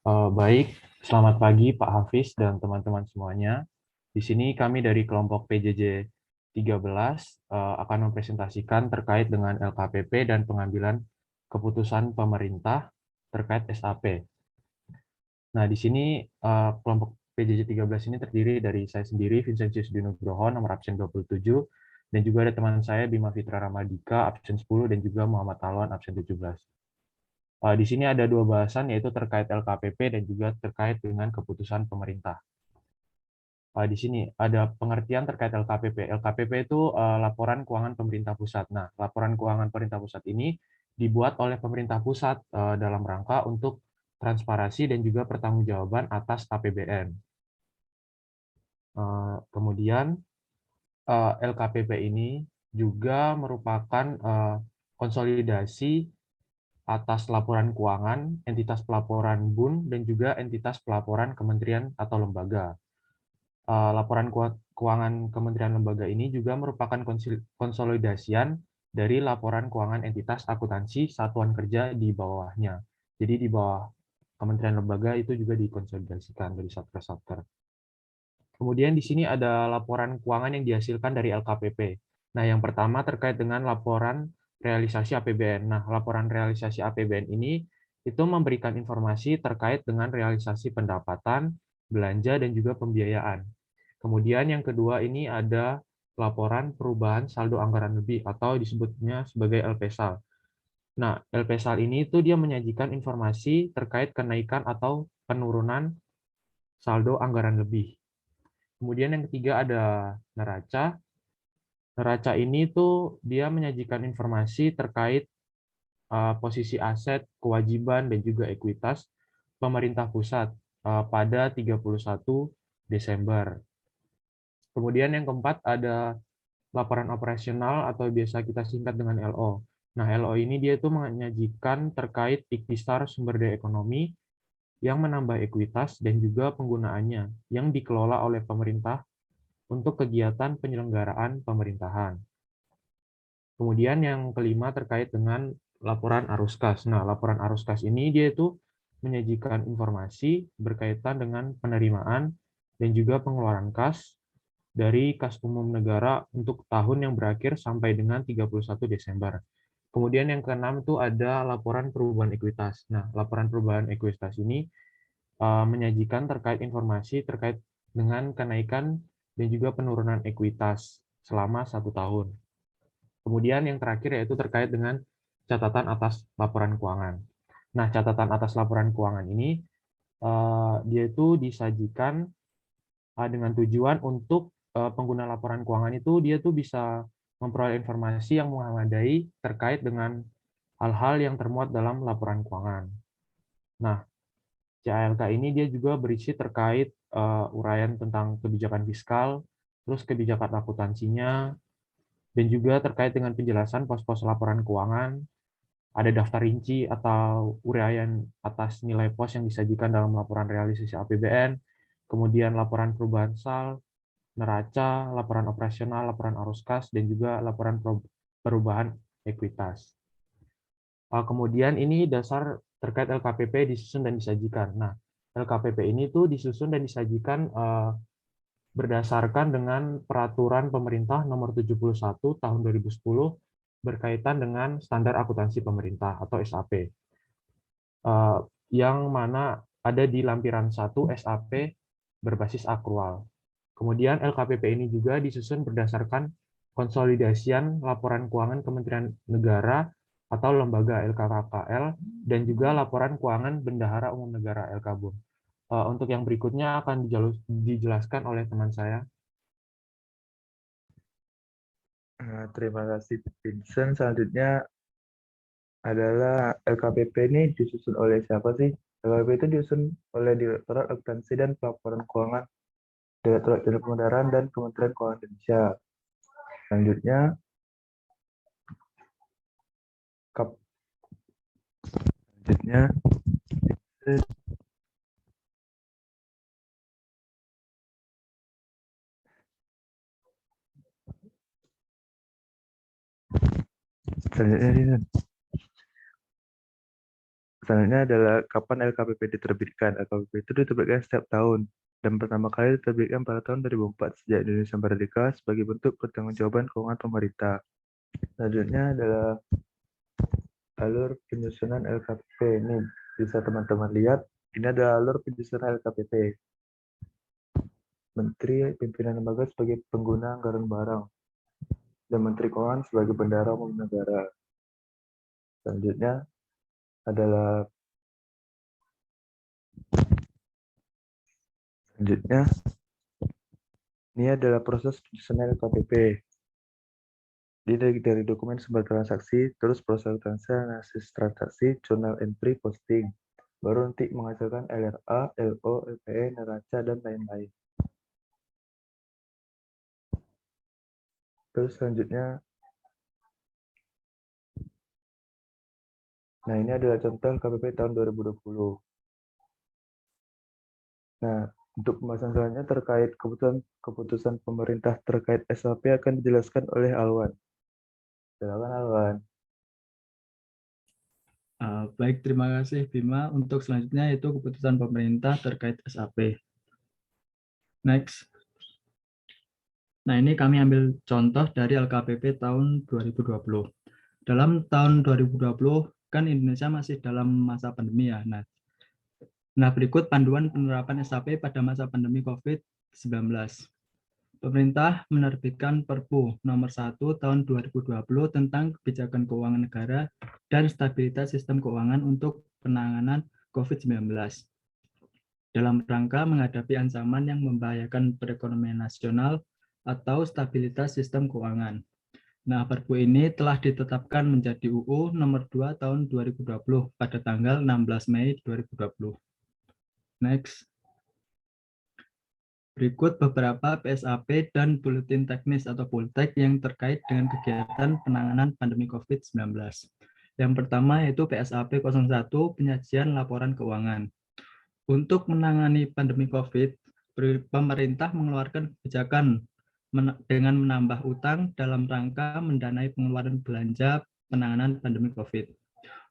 Baik, selamat pagi Pak Hafiz dan teman-teman semuanya. Di sini kami dari kelompok PJJ 13 akan mempresentasikan terkait dengan LKPP dan pengambilan keputusan pemerintah terkait SAP. Nah, di sini kelompok PJJ 13 ini terdiri dari saya sendiri, Vincentius Dinugroho, nomor absen 27, dan juga ada teman saya, Bima Fitra Ramadika, absen 10, dan juga Muhammad Alwan, absen 17. Di sini ada dua bahasan, yaitu terkait LKPP dan juga terkait dengan keputusan pemerintah. Di sini ada pengertian terkait LKPP. LKPP itu laporan keuangan pemerintah pusat. Nah, laporan keuangan pemerintah pusat ini dibuat oleh pemerintah pusat dalam rangka untuk transparansi dan juga pertanggungjawaban atas APBN. Kemudian LKPP ini juga merupakan konsolidasi atas laporan keuangan, entitas pelaporan BUN, dan juga entitas pelaporan kementerian atau lembaga. Laporan keuangan kementerian lembaga ini juga merupakan konsolidasian dari laporan keuangan entitas akuntansi satuan kerja di bawahnya. Jadi di bawah kementerian lembaga itu juga dikonsolidasikan dari satker-satker. Kemudian di sini ada laporan keuangan yang dihasilkan dari LKPP. Nah, yang pertama terkait dengan laporan realisasi APBN. Nah, laporan realisasi APBN ini itu memberikan informasi terkait dengan realisasi pendapatan, belanja, dan juga pembiayaan. Kemudian yang kedua ini ada laporan perubahan saldo anggaran lebih atau disebutnya sebagai LPSAL. Nah, LPSAL ini itu dia menyajikan informasi terkait kenaikan atau penurunan saldo anggaran lebih. Kemudian yang ketiga ada neraca. Neraca ini tuh dia menyajikan informasi terkait posisi aset, kewajiban, dan juga ekuitas pemerintah pusat pada 31 Desember. Kemudian yang keempat ada laporan operasional atau biasa kita singkat dengan LO. Nah, LO ini dia itu menyajikan terkait ikhtisar sumber daya ekonomi yang menambah ekuitas dan juga penggunaannya yang dikelola oleh pemerintah untuk kegiatan penyelenggaraan pemerintahan. Kemudian yang kelima terkait dengan laporan arus kas. Nah, laporan arus kas ini dia itu menyajikan informasi berkaitan dengan penerimaan dan juga pengeluaran kas dari kas umum negara untuk tahun yang berakhir sampai dengan 31 Desember. Kemudian yang keenam itu ada laporan perubahan ekuitas. Nah, laporan perubahan ekuitas ini menyajikan terkait informasi terkait dengan kenaikan dan juga penurunan ekuitas selama 1 tahun. Kemudian yang terakhir yaitu terkait dengan catatan atas laporan keuangan. Nah, catatan atas laporan keuangan ini dia itu disajikan dengan tujuan untuk pengguna laporan keuangan itu dia tuh bisa memperoleh informasi yang memadai terkait dengan hal-hal yang termuat dalam laporan keuangan. Nah, CALK ini dia juga berisi terkait uraian tentang kebijakan fiskal, terus kebijakan akuntansinya, dan juga terkait dengan penjelasan pos-pos laporan keuangan, ada daftar rinci atau uraian atas nilai pos yang disajikan dalam laporan realisasi APBN, kemudian laporan perubahan SAL, neraca, laporan operasional, laporan arus kas, dan juga laporan perubahan ekuitas. Kemudian ini dasar terkait LKPP disusun dan disajikan. Nah, LKPP ini tuh disusun dan disajikan berdasarkan dengan peraturan pemerintah nomor 71 tahun 2010 berkaitan dengan standar akuntansi pemerintah atau SAP. Yang mana ada di lampiran 1 SAP berbasis akrual. Kemudian LKPP ini juga disusun berdasarkan konsolidasian laporan keuangan Kementerian Negara atau lembaga LKKKL dan juga laporan keuangan Bendahara Umum Negara LKBUN. Untuk yang berikutnya akan dijelaskan oleh teman saya. Terima kasih Vincent. Selanjutnya adalah LKPP ini disusun oleh siapa sih? LKPP itu disusun oleh Direktorat Akuntansi dan Pelaporan Keuangan, Direktorat Jenderal Pemodern dan Kementerian Keuangan Indonesia. Selanjutnya, selanjutnya selanjutnya Selanjutnya adalah kapan LKPP diterbitkan. LKPP itu diterbitkan setiap tahun dan pertama kali diterbitkan pada tahun 2004 sejak Indonesia merdeka sebagai bentuk pertanggungjawaban keuangan pemerintah. Selanjutnya adalah alur penyusunan LKPP. Ini bisa teman-teman lihat, ini adalah alur penyusunan LKPP. Menteri Pimpinan Lembaga sebagai pengguna anggaran barang dan Menteri Keuangan sebagai bendahara umum negara. Selanjutnya adalah ini adalah proses penyusunan LKPP. Jadi dari dokumen sumber transaksi, terus proses transaksi, analisis transaksi, journal entry, posting. Baru nanti menghasilkan LRA, LO, LPE, neraca, dan lain-lain. Terus selanjutnya, nah ini adalah contoh KPP tahun 2020. Nah, untuk pembahasan selanjutnya terkait keputusan pemerintah terkait SAP akan dijelaskan oleh Alwan. Silakan Alwan. Baik, terima kasih Bima. Untuk selanjutnya itu keputusan pemerintah terkait SAP. Next. Nah, ini kami ambil contoh dari LKPP tahun 2020. Dalam tahun 2020 kan Indonesia masih dalam masa pandemi ya. Nah, berikut panduan penerapan SAP pada masa pandemi COVID-19. Pemerintah menerbitkan Perpu Nomor 1 Tahun 2020 tentang Kebijakan Keuangan Negara dan Stabilitas Sistem Keuangan untuk Penanganan COVID-19 dalam rangka menghadapi ancaman yang membahayakan perekonomian nasional atau stabilitas sistem keuangan. Nah, Perpu ini telah ditetapkan menjadi UU Nomor 2 Tahun 2020 pada tanggal 16 Mei 2020. Next. Berikut beberapa PSAP dan buletin teknis atau bultek yang terkait dengan kegiatan penanganan pandemi COVID-19. Yang pertama yaitu PSAP 01, penyajian laporan keuangan. Untuk menangani pandemi COVID, pemerintah mengeluarkan kebijakan dengan menambah utang dalam rangka mendanai pengeluaran belanja penanganan pandemi COVID.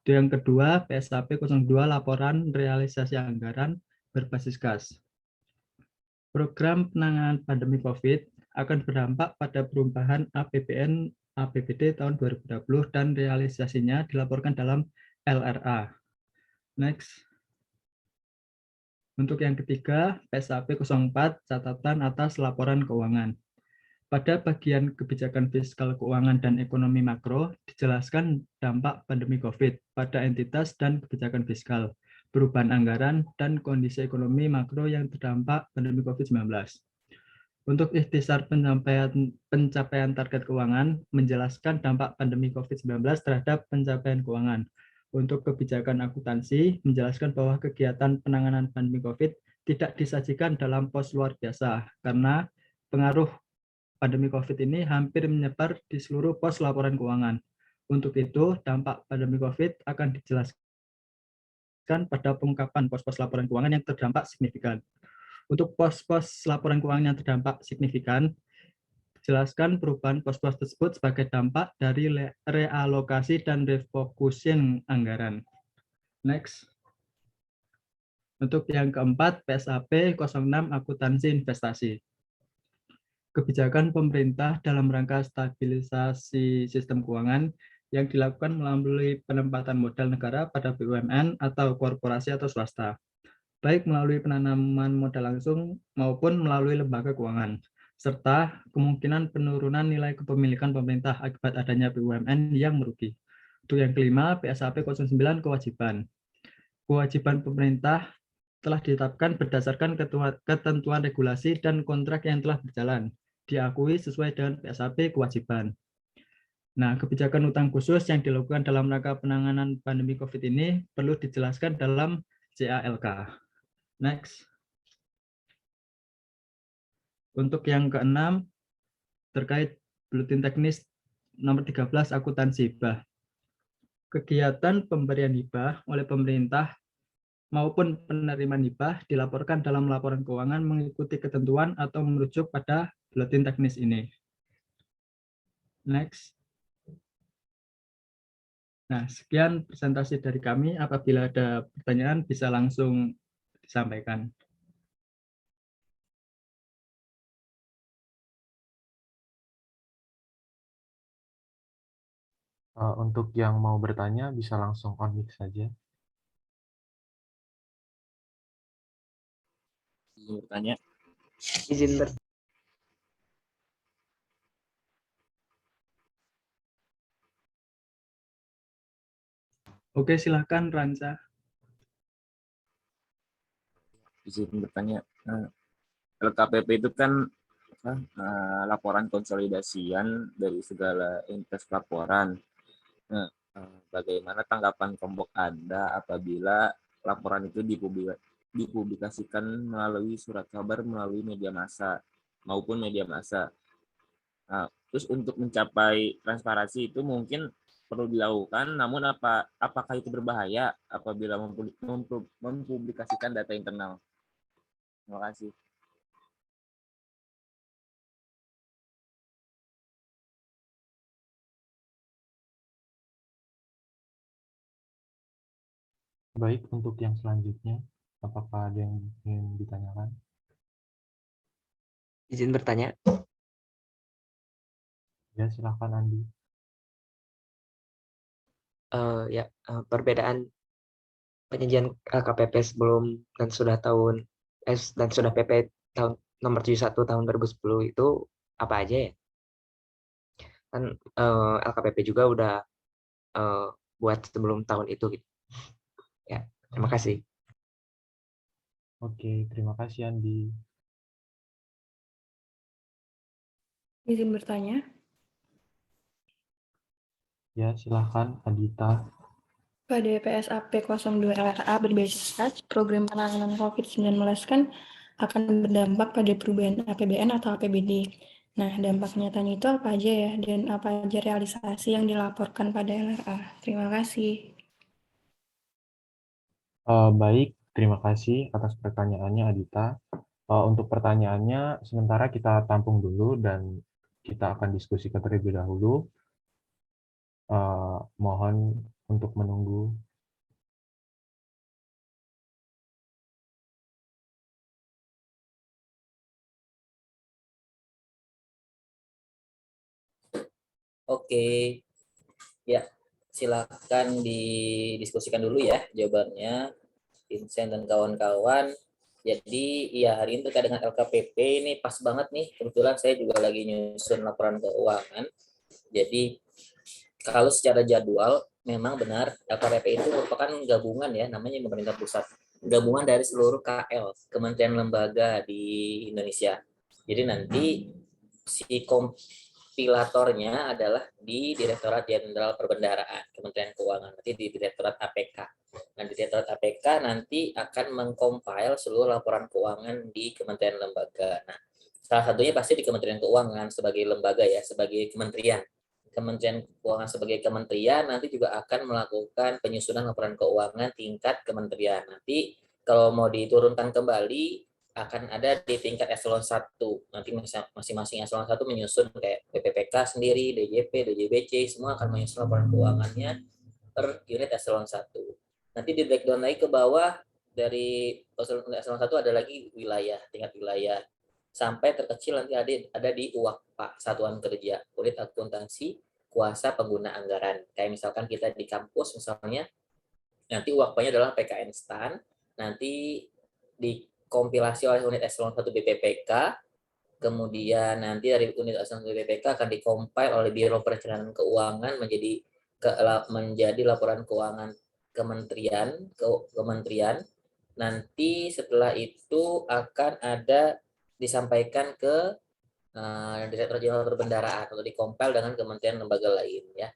Yang kedua, PSAP 02, laporan realisasi anggaran berbasis kas. Program penanganan pandemi COVID akan berdampak pada perubahan APBN APBD tahun 2020 dan realisasinya dilaporkan dalam LRA. Next. Untuk yang ketiga, PSAP 04, catatan atas laporan keuangan. Pada bagian kebijakan fiskal keuangan dan ekonomi makro, dijelaskan dampak pandemi COVID pada entitas dan kebijakan fiskal, perubahan anggaran, dan kondisi ekonomi makro yang terdampak pandemi COVID-19. Untuk ikhtisar pencapaian target keuangan, menjelaskan dampak pandemi COVID-19 terhadap pencapaian keuangan. Untuk kebijakan akuntansi, menjelaskan bahwa kegiatan penanganan pandemi COVID tidak disajikan dalam pos luar biasa, karena pengaruh pandemi COVID ini hampir menyebar di seluruh pos laporan keuangan. Untuk itu, dampak pandemi COVID akan dijelaskan pada pengungkapan pos-pos laporan keuangan yang terdampak signifikan. Untuk pos-pos laporan keuangan yang terdampak signifikan, jelaskan perubahan pos-pos tersebut sebagai dampak dari realokasi dan refocusing anggaran. Next. Untuk yang keempat, PSAP 06, akuntansi investasi. Kebijakan pemerintah dalam rangka stabilisasi sistem keuangan yang dilakukan melalui penempatan modal negara pada BUMN atau korporasi atau swasta, baik melalui penanaman modal langsung maupun melalui lembaga keuangan, serta kemungkinan penurunan nilai kepemilikan pemerintah akibat adanya BUMN yang merugi. Untuk yang kelima, PSAP 09, kewajiban. Kewajiban pemerintah telah ditetapkan berdasarkan ketentuan regulasi dan kontrak yang telah berjalan, diakui sesuai dengan PSAP kewajiban. Nah, kebijakan utang khusus yang dilakukan dalam rangka penanganan pandemi COVID ini perlu dijelaskan dalam CALK. Next. Untuk yang keenam, terkait buletin teknis nomor 13, akuntansi hibah. Kegiatan pemberian hibah oleh pemerintah maupun penerimaan hibah dilaporkan dalam laporan keuangan mengikuti ketentuan atau merujuk pada buletin teknis ini. Next. Nah, sekian presentasi dari kami. Apabila ada pertanyaan, bisa langsung disampaikan. Untuk yang mau bertanya, bisa langsung on mic saja. Bertanya. Izin Oke, silahkan Ransa. Izin bertanya. LKPP itu kan laporan konsolidasian dari segala entitas laporan. Nah, bagaimana tanggapan kelompok Anda apabila laporan itu dipublikasikan melalui surat kabar melalui media massa maupun media massa? Nah, terus untuk mencapai transparansi itu mungkin perlu dilakukan, namun apakah itu berbahaya apabila mempublikasikan data internal? Terima kasih. Baik, untuk yang selanjutnya, apakah ada yang ingin ditanyakan? izin bertanya. Ya, silahkan Andi. Perbedaan penyajian LKPP sebelum dan sudah PP tahun nomor 71 tahun 2010 itu apa aja ya? Kan LKPP juga udah buat sebelum tahun itu gitu. Ya, terima kasih. Oke, terima kasih Andi. Izin bertanya. Ya, silahkan Adita. Pada PSAP 02 LRA berbasis program penanganan COVID-19 kan akan berdampak pada perubahan APBN atau APBD. Nah, dampak nyatanya itu apa aja ya? Dan apa aja realisasi yang dilaporkan pada LRA? Terima kasih. Baik, terima kasih atas pertanyaannya Adita. Untuk pertanyaannya, sementara kita tampung dulu dan kita akan diskusikan terlebih dahulu. Mohon untuk menunggu. Oke, ya silakan didiskusikan dulu ya jawabannya, Vincent dan kawan-kawan. Jadi ya hari ini terkait dengan LKPP ini pas banget nih, kebetulan saya juga lagi nyusun laporan keuangan. Jadi kalau secara jadwal memang benar LKPP itu merupakan gabungan ya, namanya pemerintah pusat, gabungan dari seluruh KL, kementerian lembaga di Indonesia. Jadi nanti si kompilatornya adalah di Direktorat Jenderal Perbendaharaan Kementerian Keuangan, nanti di Direktorat APK. Nah, di Direktorat APK nanti akan mengcompile seluruh laporan keuangan di kementerian lembaga. Nah, salah satunya pasti di Kementerian Keuangan sebagai lembaga ya, sebagai kementerian. Kementerian Keuangan sebagai kementerian nanti juga akan melakukan penyusunan laporan keuangan tingkat kementerian. Nanti kalau mau diturunkan kembali akan ada di tingkat eselon 1. Nanti masing-masing eselon 1 menyusun kayak BPPK sendiri, DJP, DJBC, semua akan menyusun laporan keuangannya per unit eselon 1. Nanti di breakdown lagi ke bawah, dari eselon 1 ada lagi wilayah, tingkat wilayah. Sampai terkecil nanti ada di UAKPA, Satuan Kerja, Unit Akuntansi Kuasa Pengguna Anggaran. Kayak misalkan kita di kampus misalnya, nanti UAKPA-nya adalah PKN STAN, nanti dikompilasi oleh unit eselon 1 BPPK, kemudian nanti dari unit eselon 1 BPPK akan dikompil oleh Biro Perencanaan Keuangan menjadi laporan keuangan kementerian. Nanti setelah itu akan ada disampaikan ke Direktur Jenderal Perbendaharaan atau dikompil dengan kementerian lembaga lain ya.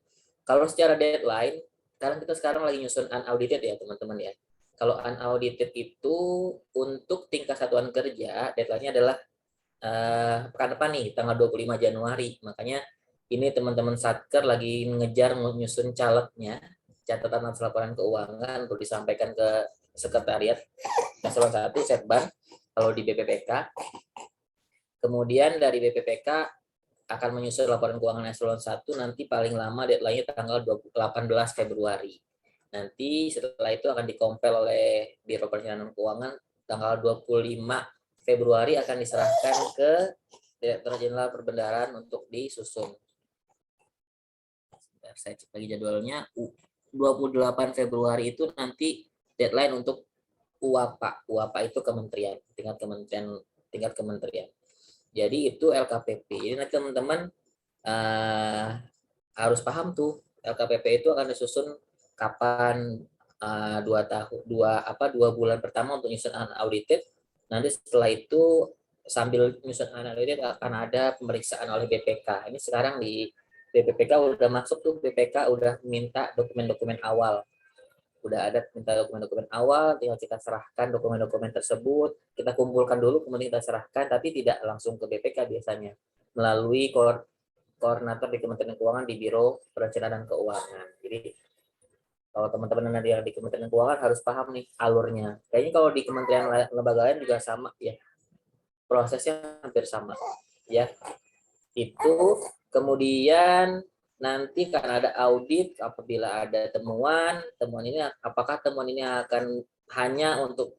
Kalau secara deadline, kita sekarang lagi nyusun unaudited ya teman-teman ya. Kalau unaudited itu untuk tingkat satuan kerja, deadline-nya adalah pekan depan nih, tanggal 25 Januari. Makanya ini teman-teman Satker lagi ngejar nyusun calegnya, catatan atas laporan keuangan untuk disampaikan ke sekretariat eselon 1 Setban kalau di BPPK. Kemudian dari BPPK akan menyusun laporan keuangan eselon 1 nanti paling lama deadline-nya tanggal 18 Februari. Nanti setelah itu akan dikompil oleh Biro Perencanaan Keuangan tanggal 25 Februari akan diserahkan ke Direktur Jenderal Perbendaharaan untuk disusun. Saya cek lagi jadwalnya. 28 Februari itu nanti deadline untuk UAPA. UAPA itu kementerian, tingkat kementerian. Jadi itu LKPP. Jadi nanti teman-teman harus paham tuh LKPP itu akan disusun kapan, 2 bulan pertama untuk nyusun unaudited. Nanti setelah itu sambil nyusun unaudited akan ada pemeriksaan oleh BPK. Ini sekarang di BPK udah masuk tuh, BPK udah minta dokumen-dokumen awal. Udah ada minta dokumen-dokumen awal, tinggal kita serahkan dokumen-dokumen tersebut, kita kumpulkan dulu, kemudian kita serahkan, tapi tidak langsung ke BPK biasanya, melalui koordinator di Kementerian Keuangan di Biro Perencanaan Keuangan. Jadi kalau teman-teman nanti yang di Kementerian Keuangan harus paham nih alurnya. Kayaknya kalau di kementerian lembaga lain juga sama ya, prosesnya hampir sama ya. Itu kemudian nanti kan ada audit apabila ada temuan ini apakah temuan ini akan hanya untuk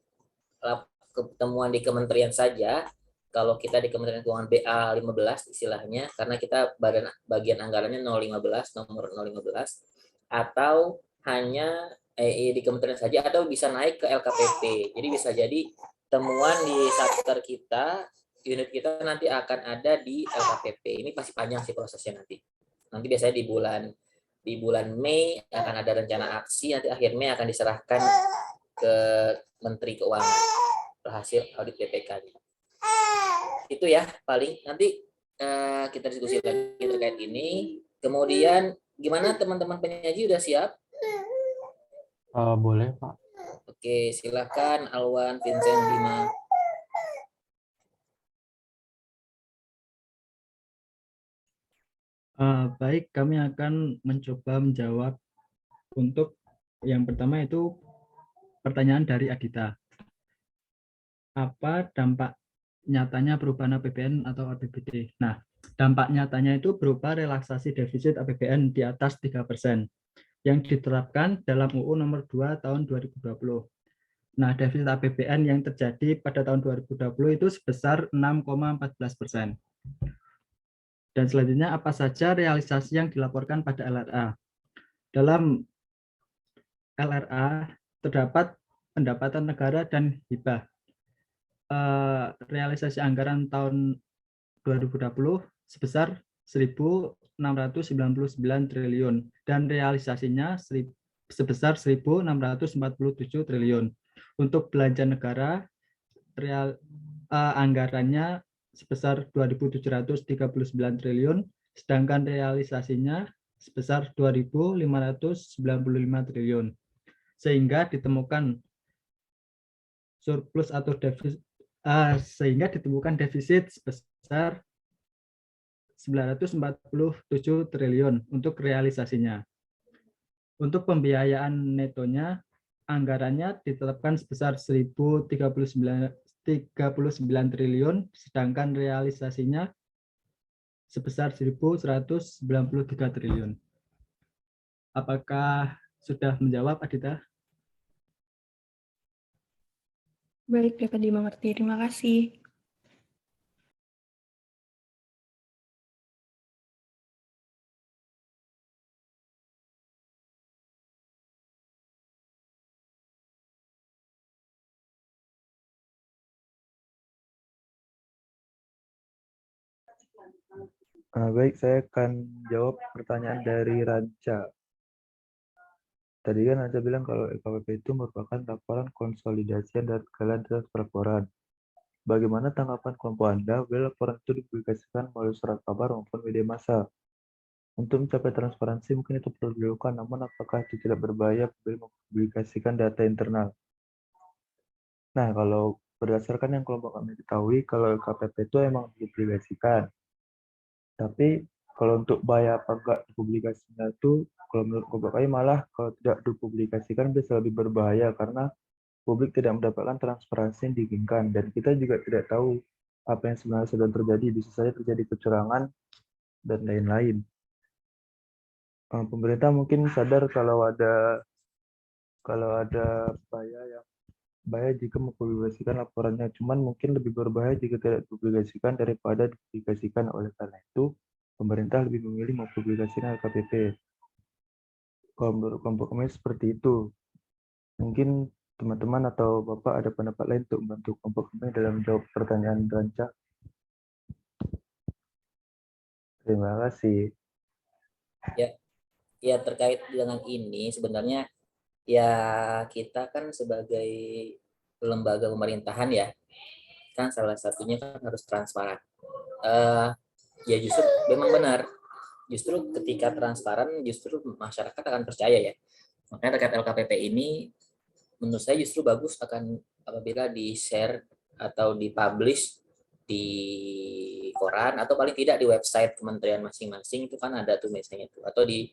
temuan di kementerian saja, kalau kita di Kementerian Keuangan BA 15 istilahnya, karena kita bagian anggarannya 015, nomor 015, atau hanya di kementerian saja, atau bisa naik ke LKPP. Jadi bisa jadi temuan di satker kita, unit kita nanti akan ada di LKPP. Ini pasti panjang sih prosesnya nanti. Nanti biasanya di bulan Mei akan ada rencana aksi, nanti akhir Mei akan diserahkan ke Menteri Keuangan hasil audit BPK-nya. Itu ya paling, nanti kita diskusi lagi terkait ini. Kemudian gimana teman-teman penyaji udah siap? Boleh, Pak. Oke, silakan Alwan, Vincent, Bima. Baik, kami akan mencoba menjawab untuk yang pertama itu pertanyaan dari Adita. Apa dampak nyatanya perubahan APBN atau APBD? Nah, dampak nyatanya itu berupa relaksasi defisit APBN di atas 3% yang diterapkan dalam UU nomor 2 tahun 2020. Nah, defisit APBN yang terjadi pada tahun 2020 itu sebesar 6,14%. Dan selanjutnya, apa saja realisasi yang dilaporkan pada LRA? Dalam LRA terdapat pendapatan negara dan hibah. Realisasi anggaran tahun 2020 sebesar 1.699 triliun dan realisasinya sebesar 1.647 triliun. Untuk belanja negara, anggarannya sebesar 2.739 triliun, sedangkan realisasinya sebesar 2.595 triliun. Sehingga ditemukan surplus atau defisit, defisit sebesar 947 triliun untuk realisasinya. Untuk pembiayaan netonya, anggarannya ditetapkan sebesar 1.039 triliun, sedangkan realisasinya sebesar 1.193 triliun. Apakah sudah menjawab, Adita? Baik, dapat dimengerti. Terima kasih. Baik, saya akan jawab pertanyaan dari Ranca. Tadi kan Ranca bilang kalau LKPP itu merupakan laporan konsolidasi dan kalian laporan. Bagaimana tanggapan kelompok Anda bila laporan itu dipublikasikan melalui surat kabar maupun media massa? Untuk mencapai transparansi mungkin itu perlu dilakukan, namun apakah itu tidak berbahaya bila mempublikasikan data internal? Nah, kalau berdasarkan yang kelompok kami ketahui, kalau LKPP itu emang dipublikasikan. Tapi kalau untuk bahaya apa enggak dipublikasinya itu, kalau menurut kelompok kami malah kalau tidak dipublikasikan bisa lebih berbahaya karena publik tidak mendapatkan transparansi yang diinginkan dan kita juga tidak tahu apa yang sebenarnya sedang terjadi. Bisa saja terjadi kecurangan dan lain-lain. Pemerintah mungkin sadar kalau ada bahaya jika mempublikasikan laporannya, cuman mungkin lebih berbahaya jika tidak dipublikasikan daripada dipublikasikan. Oleh karena itu, pemerintah lebih memilih mempublikasikan LKPP. Kalau menurut kelompok kami seperti itu. Mungkin teman-teman atau Bapak ada pendapat lain untuk membantu kelompok kami dalam menjawab pertanyaan Ranca. Terima kasih. Ya terkait dengan ini sebenarnya ya kita kan sebagai lembaga pemerintahan ya kan salah satunya kan harus transparan. Ya justru memang benar. Justru ketika transparan justru masyarakat akan percaya ya. Makanya terkait LKPP ini menurut saya justru bagus akan apabila di-share atau di-publish di koran atau paling tidak di website kementerian masing-masing itu kan ada tuh misalnya tuh, atau di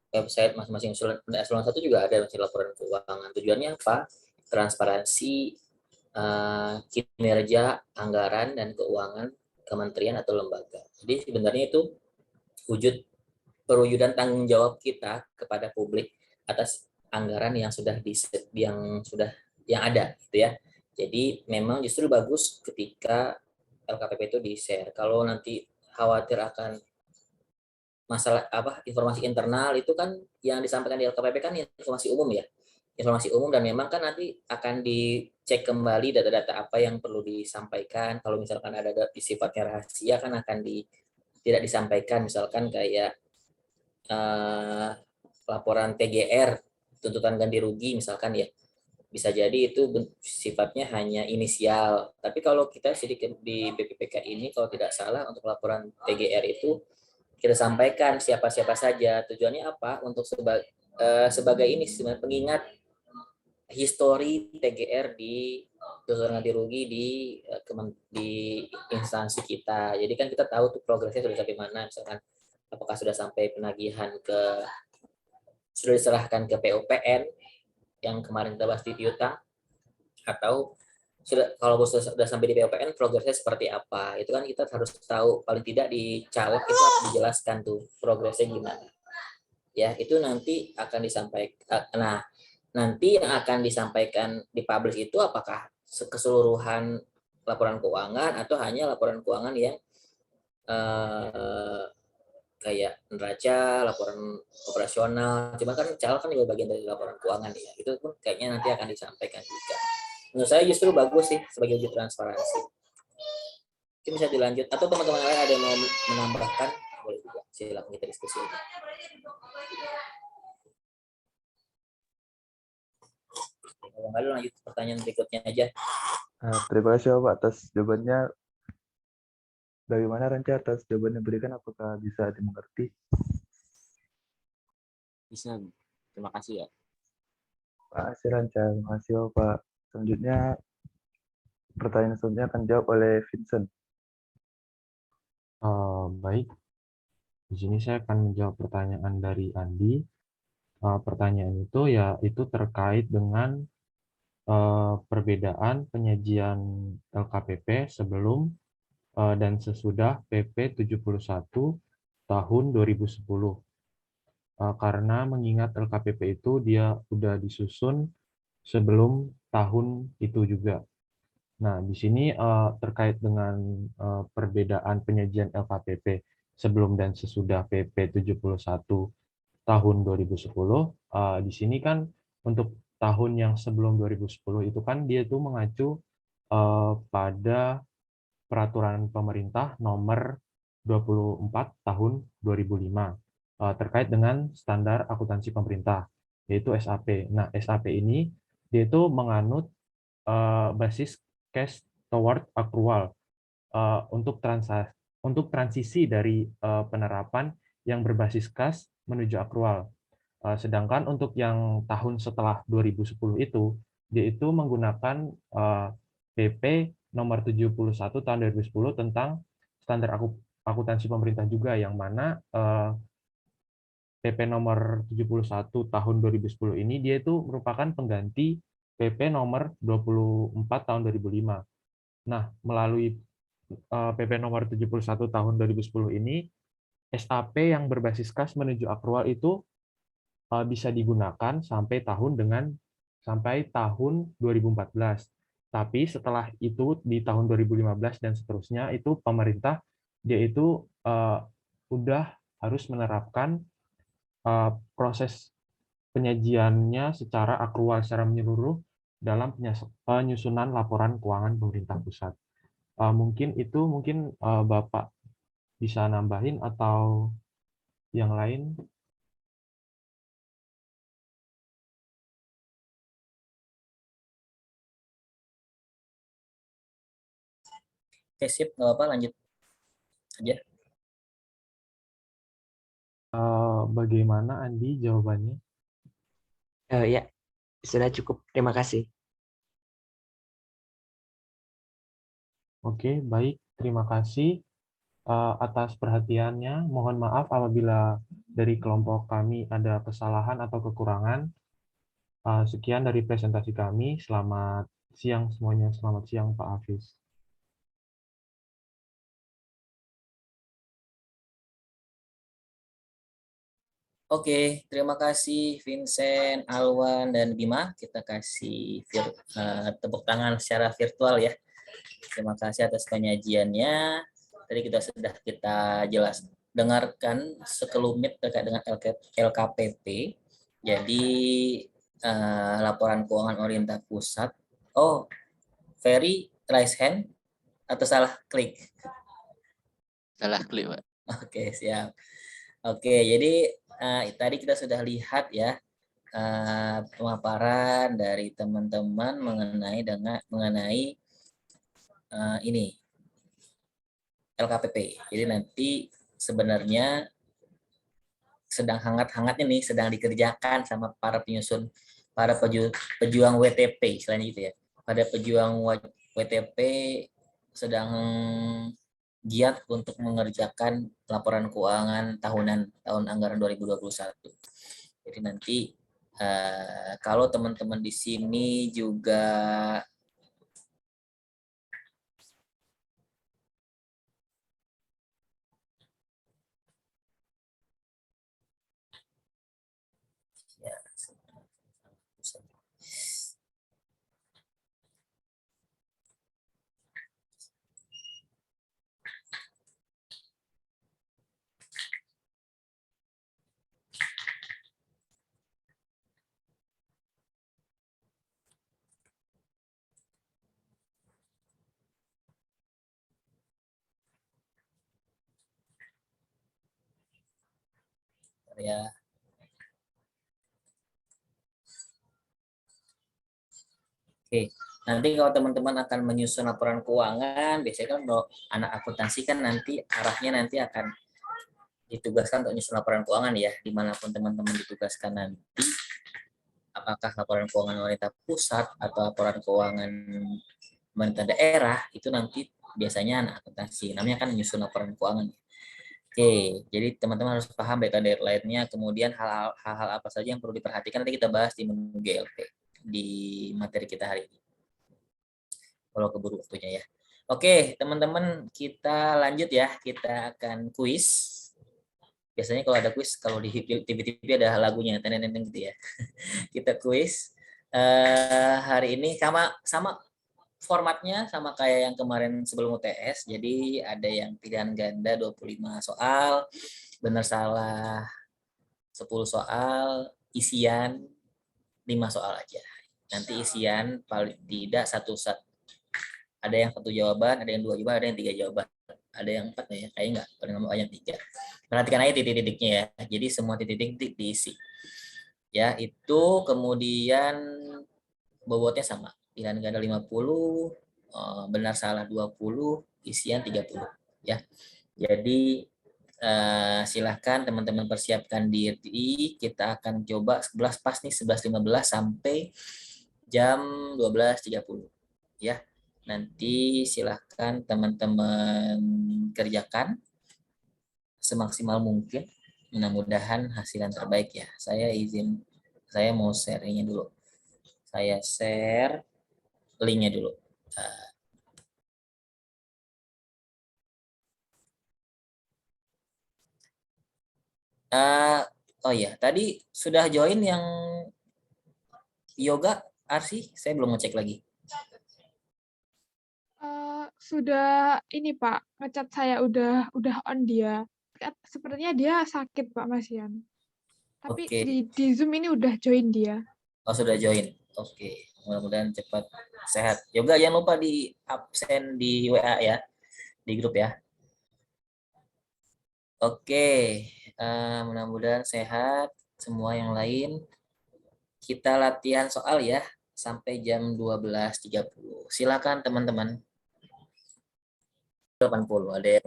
website masing-masing eselon 1 juga ada masih laporan keuangan. Tujuannya apa? Transparansi kinerja anggaran dan keuangan kementerian atau lembaga. Jadi sebenarnya itu perwujudan tanggung jawab kita kepada publik atas anggaran yang sudah yang ada gitu ya. Jadi memang justru bagus ketika LKPP itu di-share. Kalau nanti khawatir akan masalah informasi internal itu kan yang disampaikan di LKPP kan informasi umum ya. Informasi umum dan memang kan nanti akan dicek kembali data-data apa yang perlu disampaikan. Kalau misalkan ada sifatnya rahasia kan akan tidak disampaikan, misalkan kayak laporan TGR, tuntutan ganti rugi misalkan ya, bisa jadi itu sifatnya hanya inisial. Tapi kalau kita sedikit di BPPK ini kalau tidak salah untuk laporan TGR itu kita sampaikan siapa-siapa saja. Tujuannya apa? Untuk sebagai ini sebenarnya pengingat histori TGR di tuntutan ganti rugi di instansi kita. Jadi kan kita tahu tuh progresnya sudah sampai mana, misalkan apakah sudah sampai penagihan sudah diserahkan ke PUPN yang kemarin kita bahas di piutang, atau kalau sudah sampai di PUPN progresnya seperti apa. Itu kan kita harus tahu, paling tidak di caleg itu harus dijelaskan tuh progresnya gimana. Ya, itu nanti akan disampaikan. Nah, nanti yang akan disampaikan di publish itu apakah keseluruhan laporan keuangan atau hanya laporan keuangan yang kayak neraca, laporan operasional. Cuma kan caleg kan juga bagian dari laporan keuangan ya. Itu pun kayaknya nanti akan disampaikan juga. Menurut saya justru bagus sih sebagai wujud transparansi. Mungkin bisa dilanjut atau teman-teman lain ada yang mau menambahkan, boleh juga. Silakan kita diskusi. Kalau nggak, lanjut pertanyaan berikutnya aja. Terima kasih Bapak atas jawabannya. Bagaimana Ranca atas jawaban yang diberikan, apakah bisa dimengerti? Bisa, terima kasih ya. Terima kasih Ranca, terima kasih Bapak. Selanjutnya, pertanyaan selanjutnya akan dijawab oleh Vincent. Baik, di sini saya akan menjawab pertanyaan dari Andi. Pertanyaan itu terkait dengan perbedaan penyajian LKPP sebelum dan sesudah PP 71 tahun 2010. Karena mengingat LKPP itu dia sudah disusun sebelum tahun itu juga. Nah, di sini terkait dengan perbedaan penyajian LKPP sebelum dan sesudah PP 71 tahun 2010, di sini kan untuk tahun yang sebelum 2010 itu kan dia itu mengacu pada peraturan pemerintah nomor 24 tahun 2005 terkait dengan standar akuntansi pemerintah, yaitu SAP. Nah, SAP ini dia itu menganut basis cash toward accrual untuk transisi dari penerapan yang berbasis kas menuju akrual. Sedangkan untuk yang tahun setelah 2010 itu, dia itu menggunakan PP nomor 71 tahun 2010 tentang standar akuntansi pemerintah juga, yang mana PP nomor 71 tahun 2010 ini dia itu merupakan pengganti PP nomor 24 tahun 2005. Nah, melalui PP nomor 71 tahun 2010 ini, SAP yang berbasis kas menuju akrual itu bisa digunakan sampai tahun 2014. Tapi setelah itu di tahun 2015 dan seterusnya itu pemerintah dia itu udah harus menerapkan proses penyajiannya secara akrual secara menyeluruh dalam penyusunan laporan keuangan pemerintah pusat. Mungkin Bapak bisa nambahin atau yang lain. Oke, sip, nggak apa-apa, lanjut aja. Bagaimana Andi jawabannya? Ya, sudah cukup. Terima kasih. Oke, baik. Terima kasih atas perhatiannya. Mohon maaf apabila dari kelompok kami ada kesalahan atau kekurangan. Sekian dari presentasi kami. Selamat siang semuanya. Selamat siang Pak Hafiz. Oke, terima kasih Vincent, Alwan, dan Bima. Kita kasih tepuk tangan secara virtual ya. Terima kasih atas penyajiannya. Tadi sudah kita jelas dengarkan sekelumit terkait dengan LKPP. Jadi laporan keuangan pemerintah pusat. Oh, Ferry raise hand atau salah klik? Salah klik, Pak. Oke, siap. Oke, jadi tadi kita sudah lihat ya pemaparan dari teman-teman mengenai ini LKPP. Jadi nanti sebenarnya sedang hangat-hangatnya nih, sedang dikerjakan sama para pejuang WTP, selain itu ya. Pada pejuang WTP sedang giat untuk mengerjakan laporan keuangan tahun anggaran 2021. Jadi nanti kalau teman-teman di sini juga ya, ya. Oke, nanti kalau teman-teman akan menyusun laporan keuangan, biasanya kan kalau anak akuntansi kan nanti arahnya nanti akan ditugaskan untuk menyusun laporan keuangan ya, dimanapun teman-teman ditugaskan nanti, apakah laporan keuangan pemerintah pusat atau laporan keuangan pemerintah daerah, itu nanti biasanya anak akuntansi, namanya kan menyusun laporan keuangan. Oke, jadi teman-teman harus paham data deadline-nya, kemudian hal-hal apa saja yang perlu diperhatikan nanti kita bahas di menu GLP di materi kita hari ini. Kalau keburu waktunya ya. Oke, teman-teman kita lanjut ya. Kita akan kuis. Biasanya kalau ada kuis, kalau di TV-TV ada lagunya, teneng-teneng gitu ya. Kita kuis. Hari ini sama formatnya sama kayak yang kemarin sebelum UTS. Jadi ada yang pilihan ganda 25 soal, benar salah 10 soal, isian 5 soal aja. Nanti isian paling tidak satu ada yang 1 jawaban, ada yang 2 jawaban, ada yang 3 jawaban. Ada yang 4 ya, kayaknya enggak, paling lama yang 3. Perhatikan aja titik-titiknya ya. Jadi semua titik-titik diisi. Ya, itu kemudian bobotnya sama. Pilihan ganda 50, benar salah 20, isian 30 ya. Jadi silahkan teman-teman persiapkan diri, kita akan coba 11 pas nih, 11.15 sampai jam 12.30 ya. Nanti silahkan teman-teman kerjakan semaksimal mungkin, mudah-mudahan hasil yang terbaik ya. Saya mau share-nya dulu. Saya share link-nya dulu. Oh iya, tadi sudah join yang yoga, Arsi? Saya belum ngecek lagi. Sudah ini Pak, ngechat saya udah on dia. Sepertinya dia sakit Pak Masian. Tapi Oke. di Zoom ini udah join dia. Oh, sudah join. Oke, mudah-mudahan cepat sehat. Yoga jangan lupa di absen di WA ya, di grup ya. Oke, mudah-mudahan sehat semua yang lain. Kita latihan soal ya sampai jam 12.30. Silakan teman-teman. 80. Ada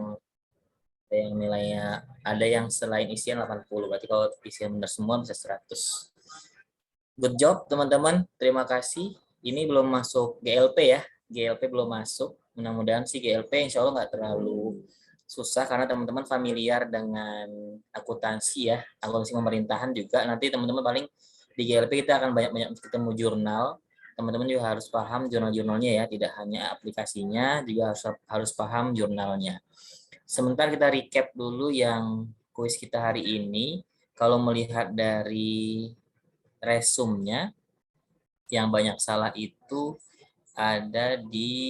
yang nilainya, ada yang selain isian 80. Berarti kalau isian benar semua bisa 100. Good job teman-teman. Terima kasih. Ini belum masuk GLP ya. GLP belum masuk. Mudah-mudahan sih GLP insya Allah nggak terlalu susah karena teman-teman familiar dengan akuntansi ya. Akuntansi pemerintahan juga. Nanti teman-teman paling di GLP kita akan banyak-banyak ketemu jurnal. Teman-teman juga harus paham jurnal-jurnalnya ya. Tidak hanya aplikasinya, juga harus paham jurnalnya. Sebentar kita recap dulu yang kuis kita hari ini. Kalau melihat dari resumnya, yang banyak salah itu ada di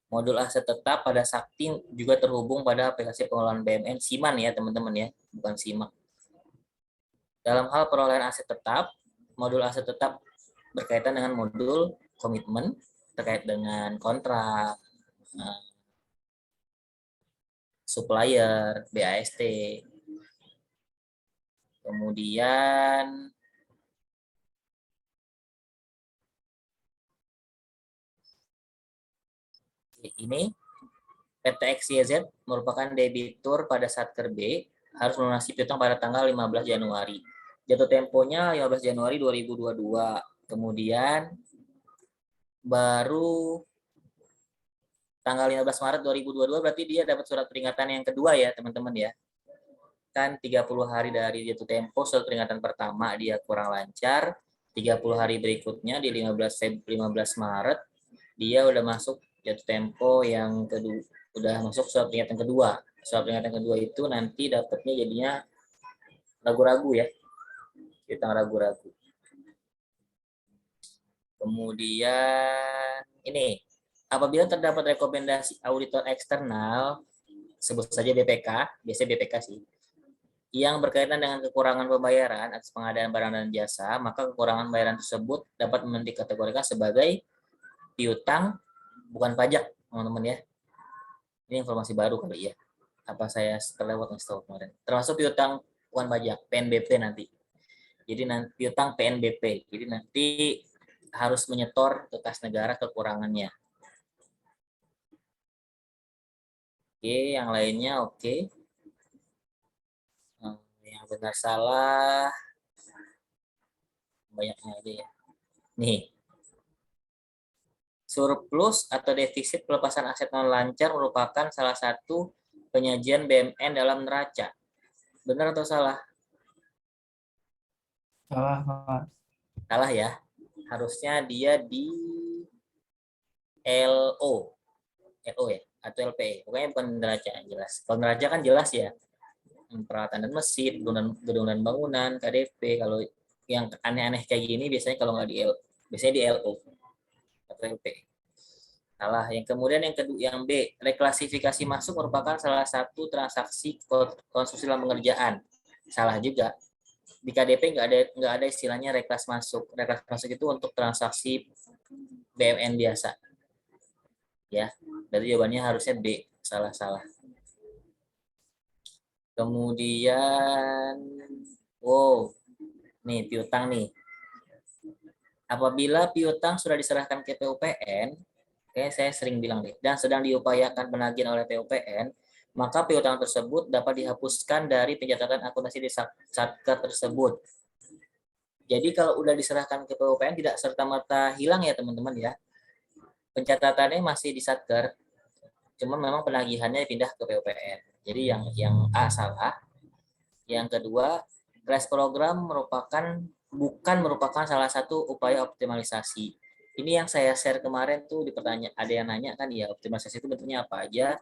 modul aset tetap pada Sakti juga terhubung pada aplikasi pengelolaan BMN Siman ya teman-teman ya, bukan Simak. Dalam hal perolehan aset tetap, modul aset tetap berkaitan dengan modul komitmen terkait dengan kontrak, supplier, BAST. Kemudian ini PT XYZ merupakan debitur pada Satker B harus melunasi piutang pada tanggal 15 Januari. Jatuh temponya 15 Januari 2022. Kemudian baru tanggal 15 Maret 2022 berarti dia dapat surat peringatan yang kedua ya teman-teman ya. Kan 30 hari dari jatuh tempo surat peringatan pertama dia kurang lancar, 30 hari berikutnya di 15 Maret dia udah masuk jatuh tempo yang kedua, udah masuk surat peringatan kedua. Surat peringatan kedua itu nanti dapatnya jadinya ragu-ragu ya. Kita ragu-ragu. Kemudian ini, apabila terdapat rekomendasi auditor eksternal, sebut saja BPK, biasanya BPK sih, yang berkaitan dengan kekurangan pembayaran atas pengadaan barang dan jasa, maka kekurangan bayaran tersebut dapat dikategorikan sebagai piutang bukan pajak, teman-teman ya. Ini informasi baru kali ya. Apa saya terlewat ngasih tahu kemarin. Termasuk piutang bukan pajak, PNBP nanti. Jadi nanti piutang PNBP. Jadi nanti harus menyetor ke kas negara kekurangannya. Oke, yang lainnya oke. Yang benar salah banyaknya aja ya. Nih. Surplus atau defisit pelepasan aset non lancar merupakan salah satu penyajian BMN dalam neraca. Benar atau salah? Salah, Pak. Salah ya. Harusnya dia di LO ya atau LPE. Pokoknya bukan neraca yang jelas. Kalau neraca kan jelas ya. Peralatan dan mesin, gedung dan bangunan, KDP. Kalau yang aneh-aneh kayak gini biasanya kalau nggak di biasanya di LO atau LPE. Salah. Yang kemudian yang kedua, yang B, reklasifikasi masuk merupakan salah satu transaksi konstruksi dalam pengerjaan. Salah juga. Di KDP nggak ada istilahnya reklas masuk. Reklas masuk itu untuk transaksi BMN biasa. Ya, dari jawabannya harusnya B. Salah. Kemudian, nih piutang nih. Apabila piutang sudah diserahkan ke PUPN, kayak saya sering bilang deh, dan sedang diupayakan penagihan oleh PUPN, maka piutang tersebut dapat dihapuskan dari pencatatan akuntansi di Satker tersebut. Jadi kalau udah diserahkan ke PUPN tidak serta-merta hilang ya teman-teman ya. Pencatatannya masih di Satker, cuma memang penagihannya pindah ke PUPN. Jadi yang A salah. Yang kedua, class program bukan merupakan salah satu upaya optimalisasi. Ini yang saya share kemarin tuh di pertanyaan, ada yang nanya kan ya optimalisasi itu bentuknya apa aja.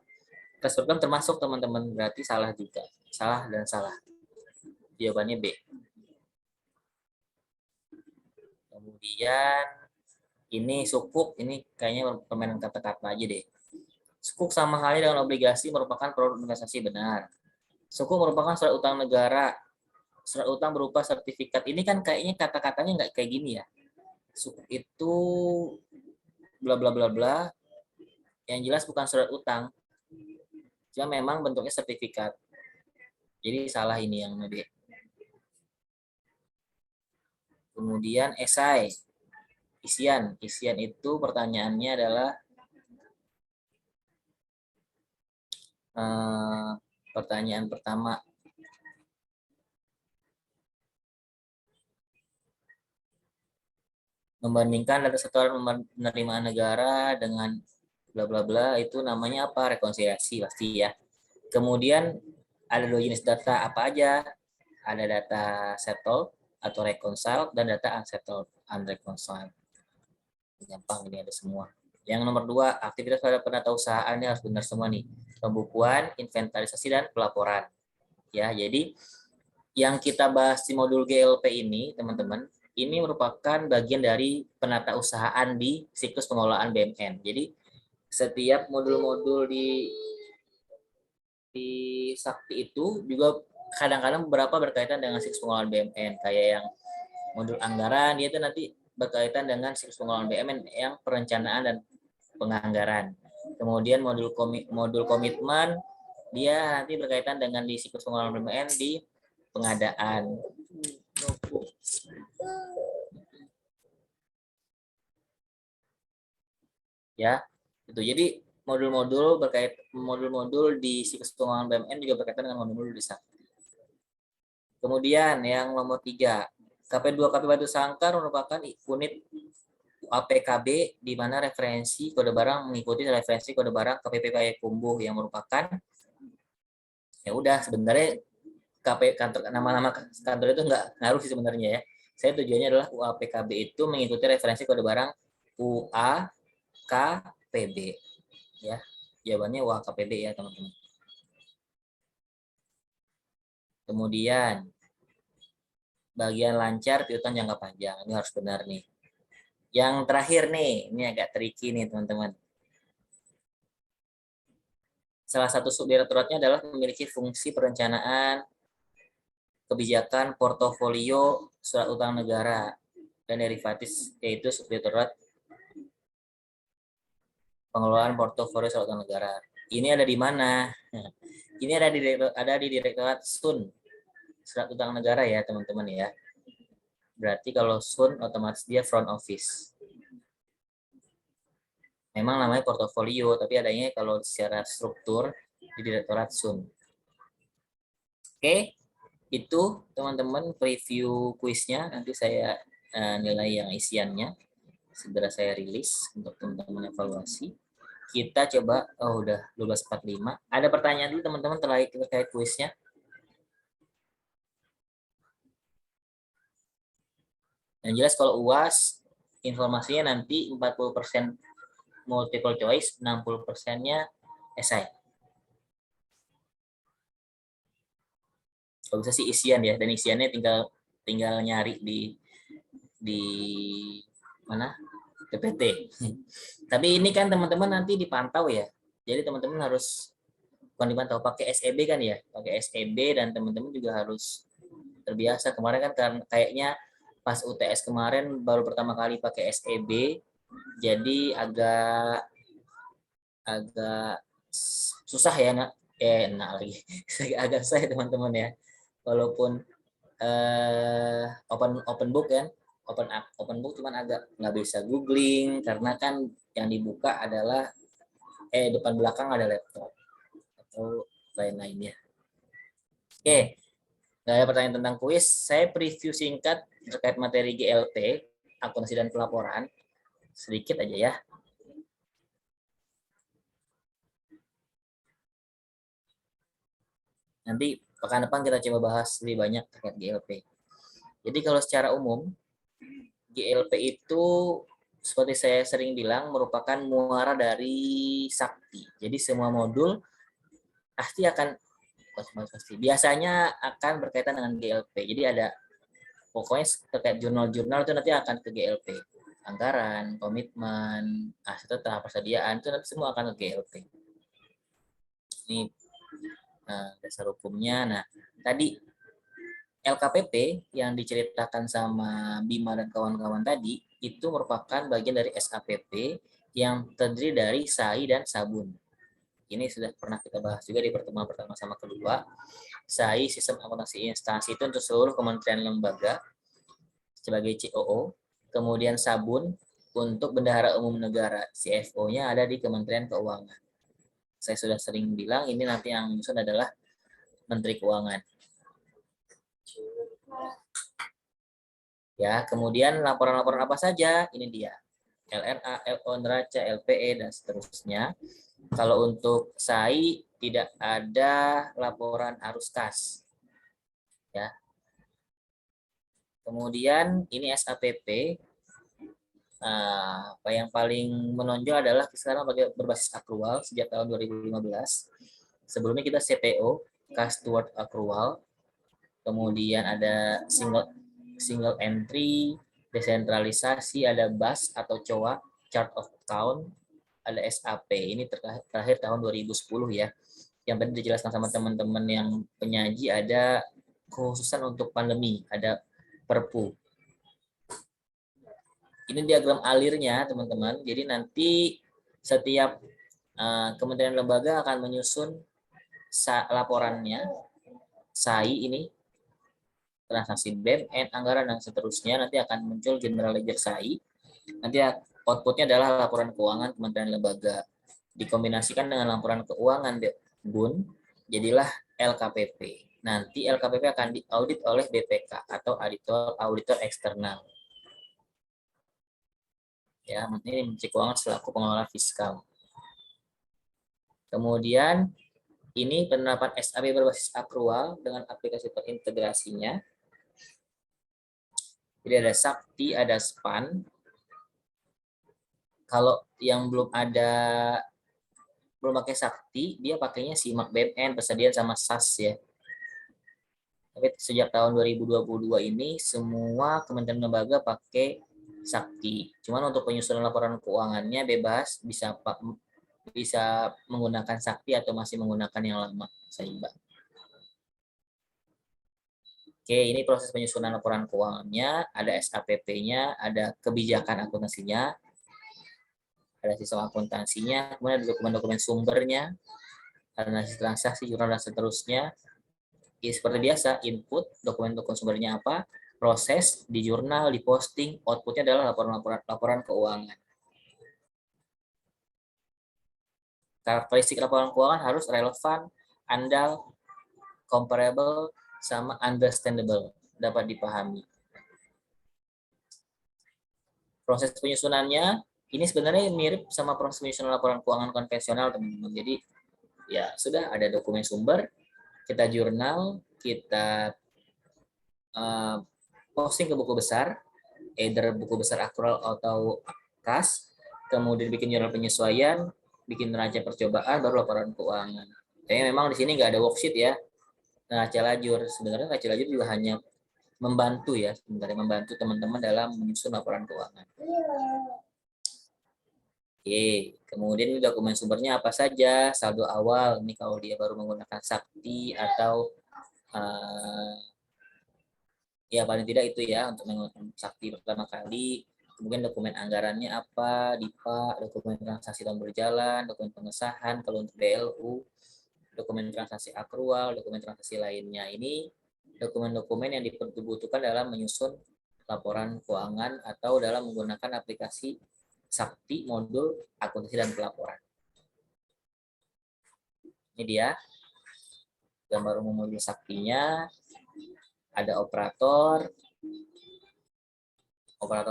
Tes program termasuk teman-teman, berarti salah juga. Salah dan salah. Jawabannya B. Kemudian ini sukuk, ini kayaknya permainan kata-kata aja deh. Sukuk sama halnya dengan obligasi merupakan produk investasi, benar. Sukuk merupakan surat utang negara. Surat utang berupa sertifikat. Ini kan kayaknya kata-katanya nggak kayak gini ya. Sukuk itu bla bla bla bla. Yang jelas bukan surat utang. Cuma memang bentuknya sertifikat. Jadi salah ini yang B. Kemudian esai. Isian. Isian itu pertanyaannya adalah pertanyaan pertama. Membandingkan data setoran penerimaan negara dengan bla bla bla, itu namanya apa? Rekonsiliasi pasti ya. Kemudian ada 2 jenis data apa aja? Ada data settled atau reconciled dan data unsettled, unreconciled. Gampang, ini ada semua. Yang nomor 2, aktivitas pada penatausahaan ini harus benar semua nih. Pembukuan, inventarisasi, dan pelaporan. Ya, jadi yang kita bahas di modul GLP ini, teman-teman, ini merupakan bagian dari penatausahaan di siklus pengelolaan BUMN. Jadi setiap modul-modul di Sakti itu juga kadang-kadang beberapa berkaitan dengan siklus pengelolaan BUMN. Kayak yang modul anggaran, dia itu nanti berkaitan dengan siklus pengelolaan BUMN yang perencanaan dan penganggaran. Kemudian modul komitmen, dia nanti berkaitan dengan di siklus pengelolaan BUMN di pengadaan. Ya, itu. Jadi modul-modul di siklus pengelolaan BUMN juga berkaitan dengan modul-modul di Sakti. Kemudian yang nomor 3, KP2 KP Batu Sangkar merupakan unit APKB di mana referensi kode barang mengikuti referensi kode barang KPP Payakumbuh yang merupakan, ya udah, sebenarnya KP kantor, nama-nama kantor itu nggak ngaruh sih sebenarnya ya. Saya tujuannya adalah UAPKB itu mengikuti referensi kode barang UAKPB ya. Jawabannya UAKPB ya, teman-teman. Kemudian bagian lancar piutang jangka panjang, ini harus benar nih. Yang terakhir nih, ini agak tricky nih, teman-teman. Salah satu subdirektoratnya adalah memiliki fungsi perencanaan kebijakan portofolio surat utang negara dan derivatif, yaitu subdirektorat pengelolaan portofolio surat utang negara. Ini ada di mana? Ini ada di Direktorat SUN, surat utang negara ya, teman-teman ya. Berarti kalau SUN otomatis dia front office. Memang namanya portofolio, tapi adanya kalau secara struktur di Direktorat SUN. Oke, itu teman-teman preview kuisnya. Nanti saya nilai yang isiannya segera saya rilis untuk teman-teman evaluasi. Kita coba, udah 12.45. Ada pertanyaan dulu teman-teman terkait kuisnya? Yang jelas kalau UAS informasinya nanti 40% multiple choice, 60%-nya esai. Kalau bisa sih isian ya, dan isiannya tinggal nyari di mana? PPT. Tapi ini kan teman-teman nanti dipantau ya. Jadi teman-teman harus dipantau pakai SEB kan ya, pakai SEB, dan teman-teman juga harus terbiasa. Kemarin kan kayaknya pas UTS kemarin baru pertama kali pakai SEB, jadi agak susah ya, lagi agak susah ya teman-teman ya. Walaupun open book kan, open book cuman agak nggak bisa googling karena kan yang dibuka adalah depan belakang ada laptop atau lain-lainnya. Oke, nggak ada pertanyaan tentang kuis. Saya preview singkat terkait materi GLP, akuntansi dan pelaporan, sedikit aja ya. Nanti pekan depan kita coba bahas lebih banyak terkait GLP. Jadi kalau secara umum, GLP itu seperti saya sering bilang merupakan muara dari Sakti. Jadi semua modul pasti akan biasanya akan berkaitan dengan GLP. Jadi ada pokoknya terkait jurnal-jurnal itu nanti akan ke GLP. Anggaran, komitmen, aset tahap persediaan itu nanti semua akan ke GLP. Ini dasar hukumnya. Nah, tadi LKPP yang diceritakan sama Bima dan kawan-kawan tadi itu merupakan bagian dari SAPP yang terdiri dari SAI dan Sabun. Ini sudah pernah kita bahas juga di pertemuan pertama sama kedua. SAI, Sistem Akuntansi Instansi, itu untuk seluruh kementerian lembaga sebagai COO. Kemudian Sabun untuk Bendahara Umum Negara, CFO-nya ada di Kementerian Keuangan. Saya sudah sering bilang ini nanti yang menyusun adalah Menteri Keuangan. Ya, kemudian laporan-laporan apa saja? Ini dia. LNA, LO, neraca, LPE, dan seterusnya. Kalau untuk SAI tidak ada laporan arus kas. Ya. Kemudian ini SAPP. Apa yang paling menonjol adalah sekarang berbasis akrual sejak tahun 2015. Sebelumnya kita CTO, Cash Toward Accrual. Kemudian ada single entry, desentralisasi, ada BAS atau COA, Chart of Account, ada SAP. Ini terakhir tahun 2010 ya. Yang tadi dijelaskan sama teman-teman yang penyaji, ada khususan untuk pandemi, ada Perpu. Ini diagram alirnya, teman-teman. Jadi nanti setiap kementerian lembaga akan menyusun laporannya. SAI ini, transaksi BMN, anggaran, dan seterusnya. Nanti akan muncul General Ledger SAI. Nanti outputnya adalah laporan keuangan kementerian lembaga. Dikombinasikan dengan laporan keuangan BUN, jadilah LKPP. Nanti LKPP akan diaudit oleh BPK atau auditor eksternal. Ya, ini Menteri Keuangan selaku pengelola fiskal. Kemudian ini penerapan SAP berbasis akrual dengan aplikasi terintegrasinya. Jadi ada Sakti, ada SPAN. Kalau yang belum pakai Sakti, dia pakainya SIMAK BMN, persediaan sama SAS ya. Tapi sejak tahun 2022 ini semua kementerian lembaga pakai Sakti. Cuman untuk penyusunan laporan keuangannya bebas, bisa menggunakan Sakti atau masih menggunakan yang lama, Saiba. Oke, ini proses penyusunan laporan keuangannya, ada SAPP-nya, ada kebijakan akuntansinya, ada sistem akuntansinya, kemudian ada dokumen-dokumen sumbernya, analisis transaksi, jurnal, dan seterusnya. Ya, seperti biasa, input, dokumen-dokumen sumbernya apa, proses di jurnal, di posting, outputnya adalah laporan keuangan. Karakteristik laporan keuangan harus relevan, andal, comparable, sama understandable, dapat dipahami. Proses penyusunannya, ini sebenarnya mirip sama proses penyusunan laporan keuangan konvensional, teman-teman. Jadi, ya sudah ada dokumen sumber, kita jurnal, kita posting ke buku besar, either buku besar akrual atau kas, kemudian bikin jurnal penyesuaian, bikin neraca percobaan, baru laporan keuangan. Tapi memang di sini nggak ada worksheet ya. Neraca lajur, sebenarnya neraca lajur juga hanya membantu ya, sebenarnya membantu teman-teman dalam menyusun laporan keuangan. Oke, kemudian ini dokumen sumbernya apa saja, saldo awal, ini kalau dia baru menggunakan Sakti atau ya paling tidak itu ya untuk menggunakan Sakti pertama kali. Kemudian dokumen anggarannya apa, DIPA, dokumen transaksi tahun berjalan, dokumen pengesahan kalau untuk BLU, dokumen transaksi akrual, dokumen transaksi lainnya. Ini dokumen-dokumen yang dibutuhkan dalam menyusun laporan keuangan atau dalam menggunakan aplikasi Sakti modul akuntansi dan pelaporan. Ini dia gambar umum modul Saktinya. Ada operator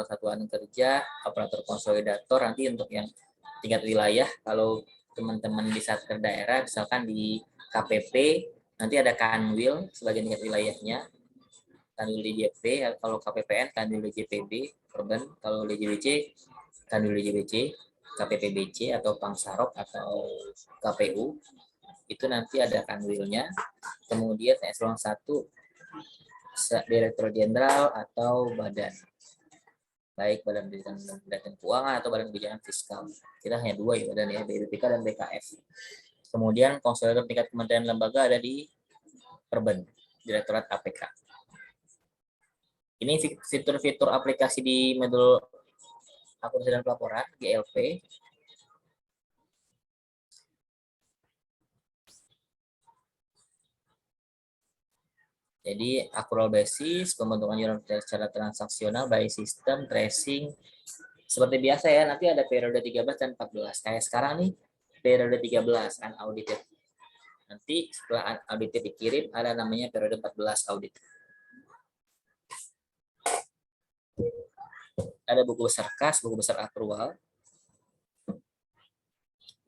satuan kerja, operator konsolidator. Nanti untuk yang tingkat wilayah, kalau teman-teman di Satker daerah, misalkan di KPP, nanti ada Kanwil sebagai tingkat wilayahnya, Kanwil DJP, kalau KPPN, Kanwil DJPB, Korban, kalau DJBC, Kanwil DJBC, KPPBC, atau Pangsarok, atau KPU. itu nanti ada kanwilnya. Kemudian eselon 1 Direktur Jenderal atau badan, baik Badan Pendidikan Keuangan atau Badan Kebijakan Fiskal. Kita hanya 2 ya, badan ya, BPK dan BKF. Kemudian konsolidator tingkat kementerian lembaga ada di Perben, Direktorat APK. Ini fitur-fitur aplikasi di modul akuntansi dan pelaporan GLP. Jadi accrual basis, pembentukan jurnal secara transaksional by system, tracing. Seperti biasa ya, nanti ada periode 13 dan 14. Kayak sekarang nih, periode 13 unaudited. Nanti setelah unaudited dikirim, ada namanya periode 14 audit. Ada buku besar kas, buku besar accrual.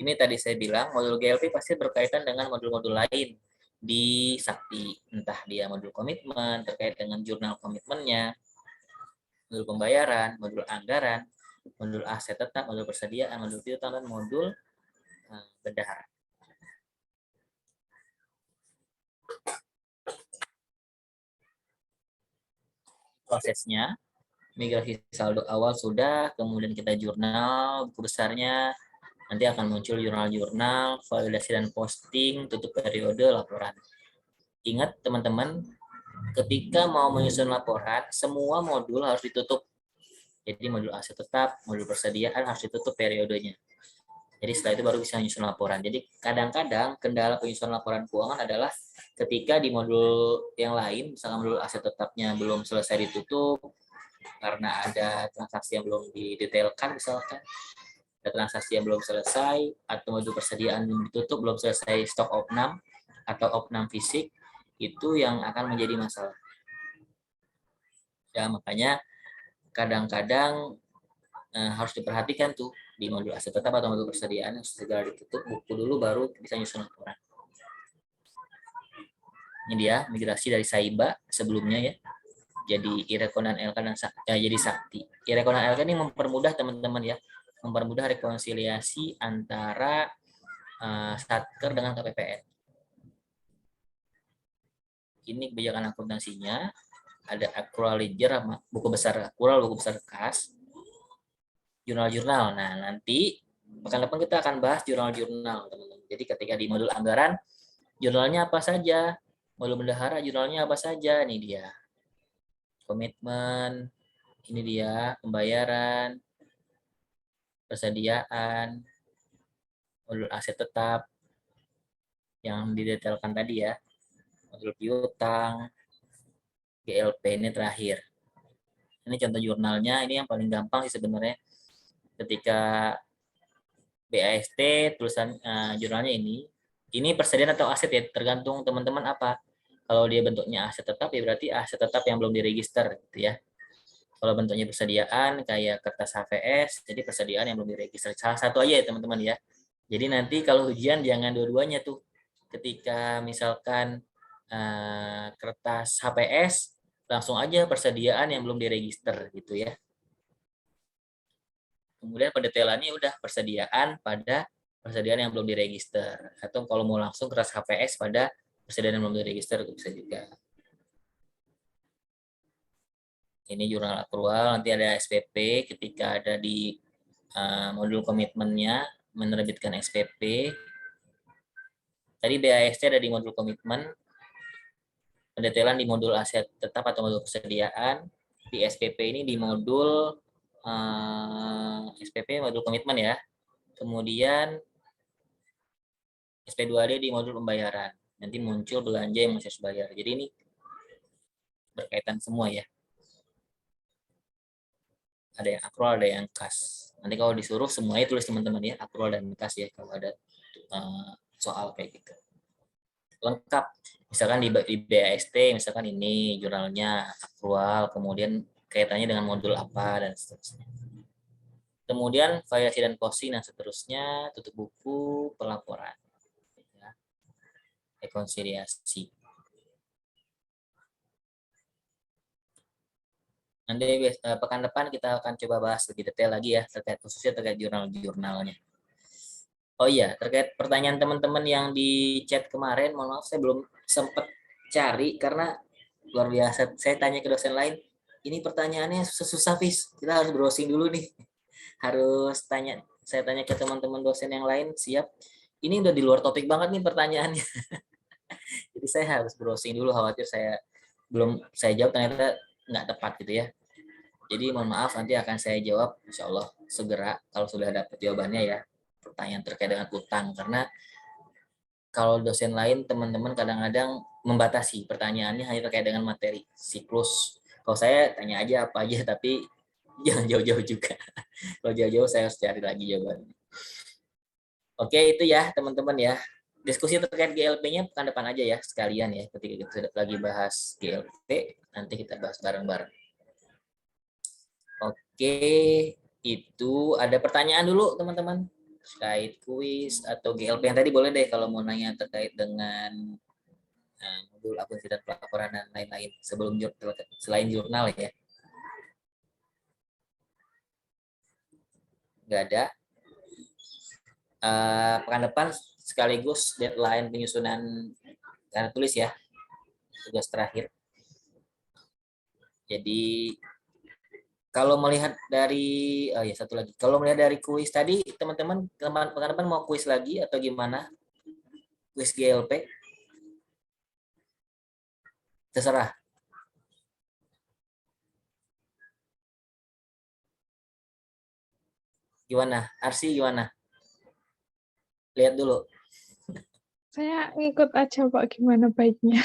Ini tadi saya bilang, modul GLP pasti berkaitan dengan modul-modul lain di Sakti, entah dia modul komitmen terkait dengan jurnal komitmennya, modul pembayaran, modul anggaran, modul aset tetap, modul persediaan, modul piutang, dan modul bendahara. Prosesnya, migrasi saldo awal sudah, kemudian kita jurnal buku besarnya, nanti akan muncul jurnal-jurnal, validasi dan posting, tutup periode laporan. Ingat teman-teman, ketika mau menyusun laporan, semua modul harus ditutup. Jadi modul aset tetap, modul persediaan harus ditutup periodenya. Jadi setelah itu baru bisa menyusun laporan. Jadi kadang-kadang kendala penyusunan laporan keuangan adalah ketika di modul yang lain, misalnya modul aset tetapnya belum selesai ditutup, karena ada transaksi yang belum didetailkan misalkan, ada transaksi yang belum selesai, atau modul persediaan belum ditutup, belum selesai stok opnam atau opnam fisik, itu yang akan menjadi masalah. Ya, makanya kadang-kadang harus diperhatikan tuh di modul aset tetap atau modul persediaan segera ditutup buku dulu baru bisa nyusun laporan. Ini dia migrasi dari Saiba sebelumnya ya, jadi Irekon dan LK dan jadi Sakti. Irekon dan LK ini mempermudah teman-teman ya, mempermudah rekonsiliasi antara Satker dengan KPPN. Ini kebijakan akuntansinya, ada accrual ledger, buku besar accrual, buku besar kas, jurnal-jurnal. Nah, nanti pekan depan kita akan bahas jurnal-jurnal, teman-teman. Jadi ketika di modul anggaran, jurnalnya apa saja, modul bendahara jurnalnya apa saja, ini dia. Komitmen, ini dia pembayaran, persediaan, modul aset tetap yang didetailkan tadi ya, modul piutang, GLP ini terakhir. Ini contoh jurnalnya, ini yang paling gampang sih sebenarnya. Ketika BAST tulisan jurnalnya ini persediaan atau aset ya, tergantung teman-teman apa. Kalau dia bentuknya aset tetap ya berarti aset tetap yang belum diregister gitu ya. Kalau bentuknya persediaan kayak kertas HVS, jadi persediaan yang belum diregister. Salah satu aja ya teman-teman ya. Jadi nanti kalau ujian jangan dua-duanya tuh. Ketika misalkan kertas HPS, langsung aja persediaan yang belum diregister gitu ya. Kemudian pendetailannya udah persediaan pada persediaan yang belum diregister. Atau kalau mau langsung kertas HPS pada persediaan yang belum diregister bisa juga. Ini jurnal accrual, nanti ada SPP ketika ada di modul komitmennya menerbitkan SPP. Tadi BAST ada di modul komitmen, pendetailan di modul aset tetap atau modul persediaan. Di SPP ini di modul SPP modul komitmen ya. Kemudian SP2D di modul pembayaran. Nanti muncul belanja yang masih harus bayar. Jadi ini berkaitan semua ya. Ada yang accrual, ada yang kas. Nanti kalau disuruh semuanya tulis teman-teman ya, accrual dan kas ya kalau ada soal kayak gitu. Lengkap. Misalkan di BAST, misalkan ini jurnalnya accrual, kemudian kaitannya dengan modul apa dan seterusnya. Kemudian variasi dan posting dan seterusnya, tutup buku, pelaporan, ya. Rekonsiliasi. Nanti pekan depan kita akan coba bahas lebih detail lagi ya, khususnya terkait jurnal-jurnalnya. Oh iya, terkait pertanyaan teman-teman yang di chat kemarin, mohon maaf saya belum sempat cari karena luar biasa. Saya tanya ke dosen lain, ini pertanyaannya susah-susah, Fis. Kita harus browsing dulu nih. Harus tanya, saya tanya ke teman-teman dosen yang lain, siap. Ini udah di luar topik banget nih pertanyaannya. Jadi saya harus browsing dulu, khawatir saya jawab ternyata nggak tepat gitu ya. Jadi mohon maaf, nanti akan saya jawab insya Allah segera kalau sudah dapat jawabannya ya. Pertanyaan terkait dengan utang, karena kalau dosen lain teman-teman kadang-kadang membatasi pertanyaannya hanya terkait dengan materi siklus. Kalau saya tanya aja apa aja, tapi jangan jauh-jauh juga. Kalau jauh-jauh saya harus cari lagi jawabannya. Oke, itu ya teman-teman ya. Diskusi terkait GLP-nya pekan depan aja ya sekalian ya. Ketika kita sudah lagi bahas GLP, nanti kita bahas bareng-bareng. Oke, itu ada pertanyaan dulu teman-teman terkait kuis atau GLP yang tadi boleh deh kalau mau nanya terkait dengan modul akuntansi dan pelaporan dan lain-lain sebelum selain jurnal ya. Nggak ada. Pekan depan sekaligus deadline penyusunan karya tulis ya, tugas terakhir. Jadi kalau melihat dari satu lagi, kalau melihat dari kuis tadi teman-teman pekan depan mau kuis lagi atau gimana? Kuis GLP? Terserah. Gimana? Arsi gimana? Lihat dulu. Saya ngikut aja Pak, gimana baiknya.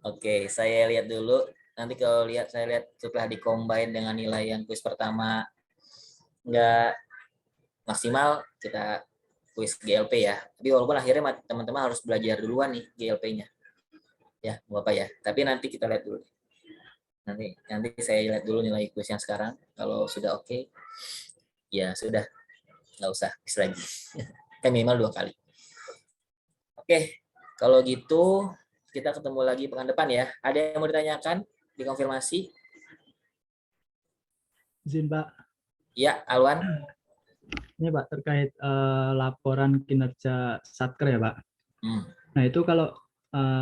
Oke, saya lihat dulu. Nanti kalau saya lihat setelah dikombin dengan nilai yang kuis pertama nggak maksimal, kita kuis GLP ya. Tapi walaupun akhirnya teman-teman harus belajar duluan nih GLP-nya. Ya, nggak apa ya. Tapi nanti kita lihat dulu. Nanti saya lihat dulu nilai kuis yang sekarang. Kalau sudah oke, ya sudah. Nggak usah kuis lagi. Kan minimal 2 kali. Oke, kalau gitu kita ketemu lagi pekan depan ya. Ada yang mau ditanyakan? Dikonfirmasi? Izin Pak, Ya, Alwan. ini Pak terkait laporan kinerja Satker ya Pak. Nah itu kalau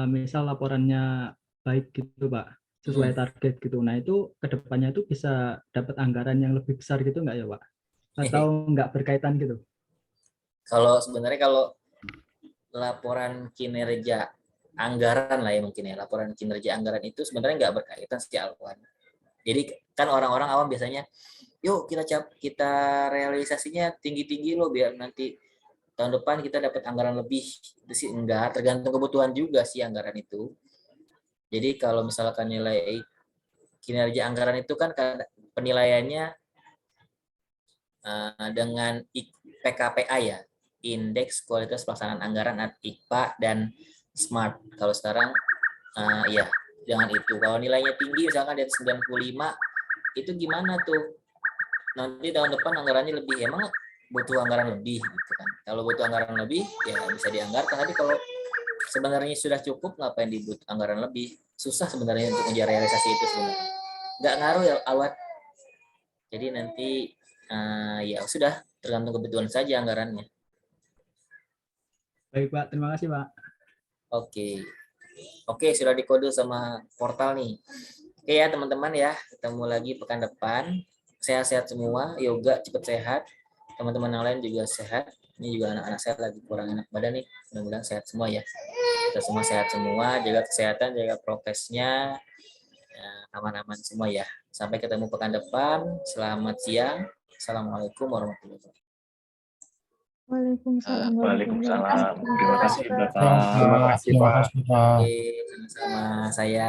misal laporannya baik gitu Pak, sesuai target gitu. Nah itu kedepannya itu bisa dapat anggaran yang lebih besar gitu nggak ya Pak? Atau nggak berkaitan gitu? Sebenarnya kalau laporan kinerja anggaran lah ya mungkin ya, laporan kinerja anggaran itu sebenarnya nggak berkaitan sih Alwan. Jadi kan orang-orang awam biasanya, yuk kita realisasinya tinggi-tinggi loh biar nanti tahun depan kita dapat anggaran lebih. Itu sih enggak, tergantung kebutuhan juga sih anggaran itu. Jadi kalau misalkan nilai kinerja anggaran itu kan penilaiannya dengan PKPA ya, Indeks Kualitas Pelaksanaan Anggaran IKPA dan SMART. Kalau sekarang ya jangan itu. Kalau nilainya tinggi misalkan di atas 95, itu gimana tuh? Nanti tahun depan anggarannya lebih, emang butuh anggaran lebih gitu kan. Kalau butuh anggaran lebih ya bisa dianggarkan, tapi kalau sebenarnya sudah cukup ngapain dibutuh anggaran lebih? Susah sebenarnya untuk mengejar realisasi itu sebenarnya. Nggak ngaruh ya awat. Jadi nanti ya sudah tergantung kebutuhan saja anggarannya. Baik Pak, terima kasih Pak. Oke, sudah dikode sama portal nih. Oke ya teman-teman ya, ketemu lagi pekan depan. Sehat-sehat semua, yoga cepat sehat. Teman-teman yang lain juga sehat. Ini juga anak-anak saya lagi kurang enak badan nih. Mudah-mudahan sehat semua ya. Kita semua sehat semua, jaga kesehatan, jaga prokesnya. Aman-aman semua ya. Sampai ketemu pekan depan. Selamat siang. Assalamualaikum warahmatullahi wabarakatuh. Waalaikumsalam. Waalaikumsalam. Terima kasih Bapak. Terima kasih Pak. Oke, sama-sama saya.